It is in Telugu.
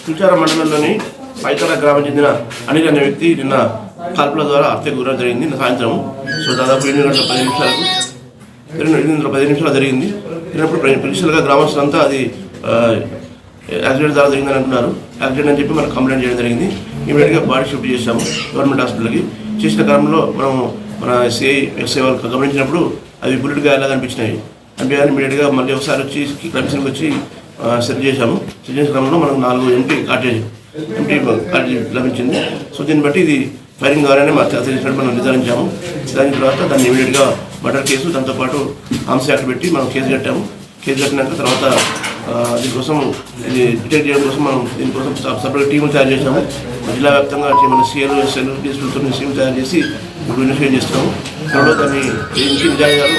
తుల్చారం మండలంలోని పైతల గ్రామం చెందిన అనిల్ అనే వ్యక్తి నిన్న కాల్పుల ద్వారా హత్యకు గురడం జరిగింది. నిన్న సాయంత్రం దాదాపు 8:10 నిమిషాలు జరిగింది. జరిగినప్పుడు ప్రిన్సిపల్గా గ్రామస్తులంతా అది యాక్సిడెంట్ ద్వారా జరిగిందని అంటున్నారు. యాక్సిడెంట్ అని చెప్పి మనకు కంప్లైంట్ చేయడం జరిగింది. ఇమీడియట్గా బాడీ షిఫ్ట్ చేశాము గవర్నమెంట్ హాస్పిటల్కి. చేసిన క్రమంలో మన ఎస్ఐ వాళ్ళు గమనించినప్పుడు అవి బుల్లెట్ గాయాలాగా అనిపించినాయి. ఇమీడియట్గా మళ్ళీ ఒకసారి వచ్చి క్రైమ్ వచ్చి సెట్ చేశాము. సెట్ చేసిన క్రమంలో మనకు 4 ఎంటీ కార్టేజ్ లభించింది. సో దీన్ని బట్టి ఇది ఫైరింగ్ ద్వారానే మా చేసినట్టు మనం నిర్ధారించాము. దాని తర్వాత దాన్ని ఇమీడియట్గా మర్డర్ కేసు, దాంతోపాటు ఆర్మ్స్ యాక్ట్ పెట్టి మనం కేసు కట్టాము. కేసు కట్టినాక తర్వాత దీనికోసం ఇది డిటెక్ట్ చేయడం కోసం మనం దీనికోసం సపరేట్ టీములు తయారు చేసాము. జిల్లా వ్యాప్తంగా మన సీఎల్ ఎస్ఎల్ డిఎస్పీలతో టీం తయారు చేసి ఇప్పుడు ఇన్వెస్టిగేట్ చేస్తున్నాము. త్వరలో దాన్ని నిజాయిదాలు